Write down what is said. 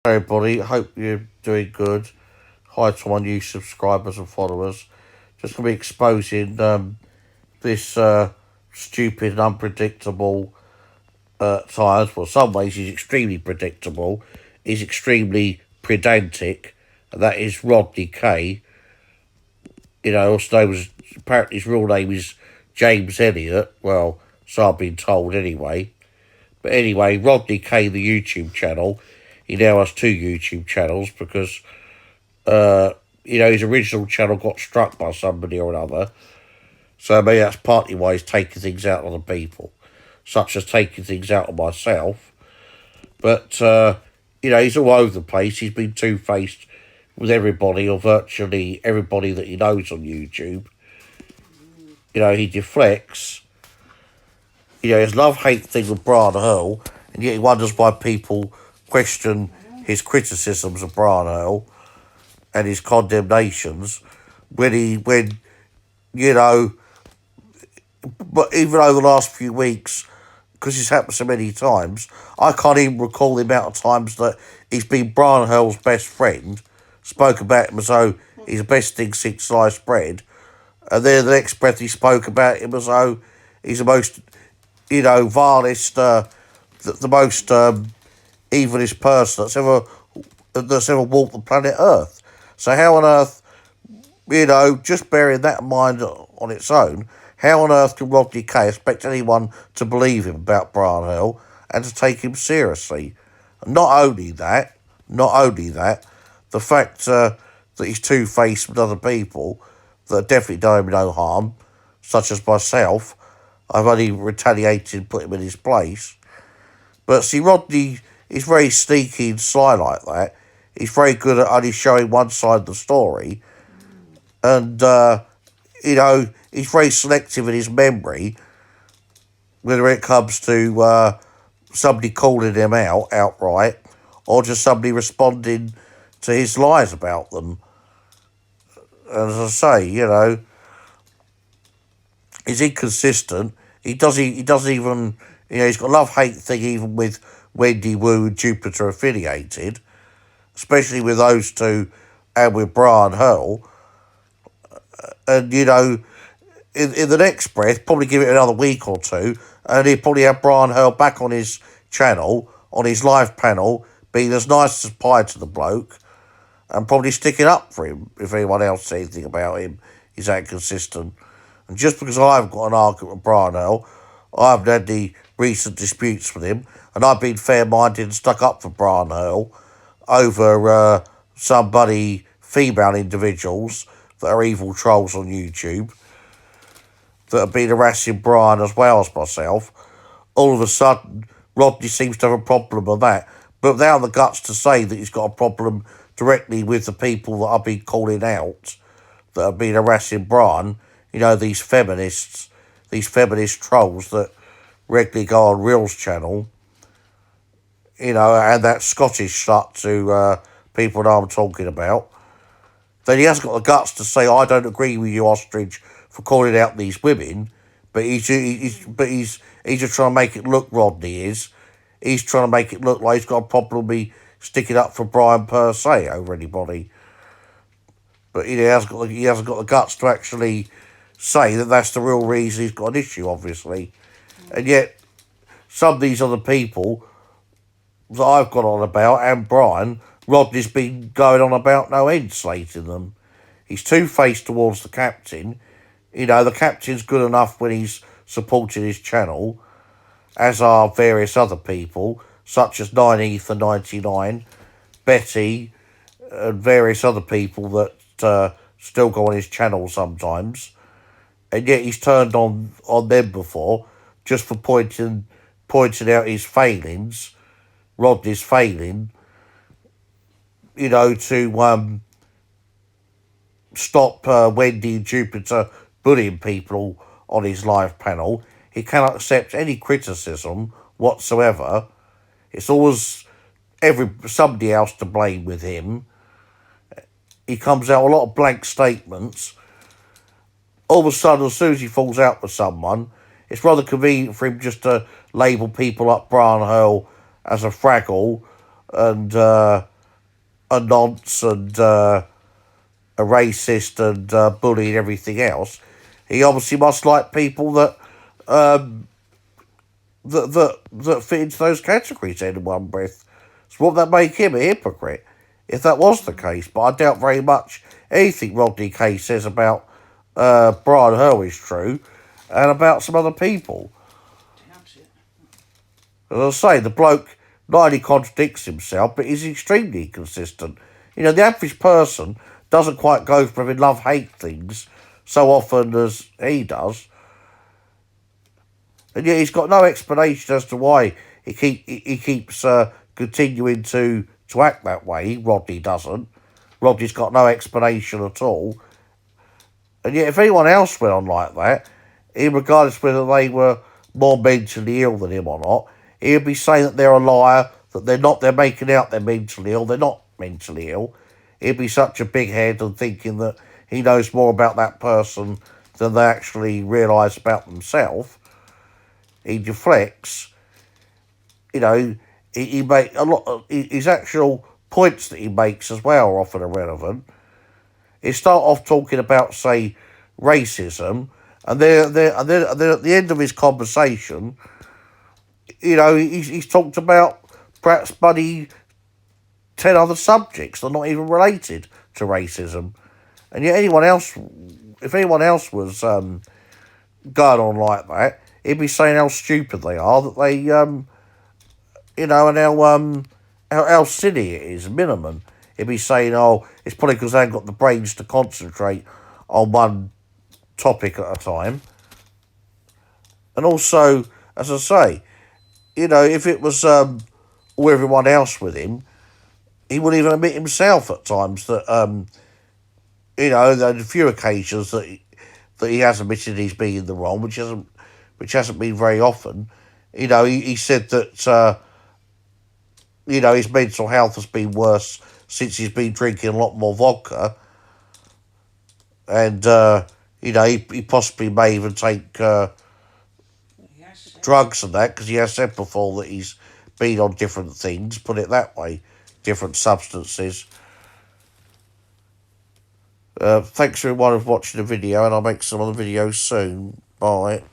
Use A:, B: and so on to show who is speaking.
A: Hey everybody, hope you're doing good. Hi to my new subscribers and followers. Just going to be exposing this stupid and unpredictable times. Well, some ways he's extremely predictable. He's extremely pedantic, and that is Rodney K. Also known as, apparently his real name is James Elliott. Well, so I've been told anyway. But anyway, Rodney K, the YouTube channel. He now has two YouTube channels because his original channel got struck by somebody or another. So maybe that's partly why he's taking things out on the people, such as taking things out on myself. But, he's all over the place. He's been two-faced with everybody, or virtually everybody that he knows on YouTube. He deflects. His love-hate thing with Brian Earl, and yet he wonders why people question his criticisms of Brian Earl and his condemnations but even over the last few weeks, because it's happened so many times, I can't even recall the amount of times that he's been Brian Earl's best friend, spoke about him as though he's the best thing since sliced bread, and then the next breath he spoke about him as though he's the most, vilest, the most evilest person that's ever walked the planet Earth. So how on earth, just bearing that in mind on its own, how on earth can Rodney K expect anyone to believe him about Brian Earl and to take him seriously? Not only that, the fact that he's two-faced with other people that definitely done him no harm, such as myself. I've only retaliated and put him in his place. But see, Rodney is very sneaky and sly like that. He's very good at only showing one side of the story. And, he's very selective in his memory when it comes to somebody calling him out outright or just somebody responding to his lies about them. And as I say, he's inconsistent. He doesn't even, he's got a love-hate thing even with Wendy Wu and Jupiter affiliated, especially with those two and with Brian Earl. And, in the next breath, probably give it another week or two, and he'll probably have Brian Earl back on his channel, on his live panel, being as nice as pie to the bloke, and probably sticking up for him if anyone else says anything about him. He's that consistent. And just because I haven't got an argument with Brian Earl, I haven't had any recent disputes with him, and I've been fair-minded and stuck up for Brian Earl over somebody, female individuals that are evil trolls on YouTube that have been harassing Brian as well as myself. All of a sudden, Rodney seems to have a problem with that, but they have the guts to say that he's got a problem directly with the people that I've been calling out that have been harassing Brian. These feminist trolls that regularly go on Reel's channel, and that Scottish slut to people that I'm talking about. Then he hasn't got the guts to say, I don't agree with you, Ostrich, for calling out these women, but he's just trying to make it look, Rodney is. He's trying to make it look like he's got a problem with me sticking up for Brian per se over anybody. But he hasn't got the guts to actually say that that's the real reason he's got an issue, obviously. And yet, some of these other people that I've got on about, and Brian, Rodney's been going on about no end, slating them. He's two-faced towards the captain. The captain's good enough when he's supporting his channel, as are various other people, such as 9Ether99, Betty, and various other people that still go on his channel sometimes. And yet he's turned on them before, just for pointing out his failings, Rodney's failing, to stop Wendy and Jupiter bullying people on his live panel. He cannot accept any criticism whatsoever. It's always somebody else to blame with him. He comes out with a lot of blank statements. All of a sudden, as soon as he falls out with someone, it's rather convenient for him just to label people like Brian Earl as a fraggle and a nonce and a racist and bully and everything else, he obviously must like people that that fit into those categories in one breath. So would that make him a hypocrite if that was the case? But I doubt very much anything Rodney Kay says about Brian Hurl is true, and about some other people. As I say, the bloke not only contradicts himself, but he's extremely inconsistent. You know, the average person doesn't quite go from love-hate things so often as he does. And yet he's got no explanation as to why he keeps continuing to act that way. Rodney doesn't. Rodney's got no explanation at all. And yet if anyone else went on like that, regardless whether they were more mentally ill than him or not, he'd be saying that they're a liar, that they're making out they're mentally ill, they're not mentally ill. He'd be such a big head and thinking that he knows more about that person than they actually realise about themselves. He deflects. You know, he make a lot of his actual points that he makes as well are often irrelevant. He start off talking about, say, racism, and then at the end of his conversation, you know, he's talked about perhaps bloody 10 other subjects that are not even related to racism. And yet if anyone else was going on like that, he'd be saying how stupid they are, that they, you know, and how silly it is, minimum. He'd be saying, oh, it's probably because they haven't got the brains to concentrate on one topic at a time. And also, as I say, you know, if it was or everyone else with him, he wouldn't even admit himself at times that, you know, there are a few occasions that he has admitted he's been in the wrong, which hasn't been very often. You know, he said that, you know, his mental health has been worse since he's been drinking a lot more vodka. And, you know, he possibly may even take drugs and that, because he has said before that he's been on different things, put it that way, different substances. Thanks everyone for watching the video, and I'll make some other videos soon. Bye.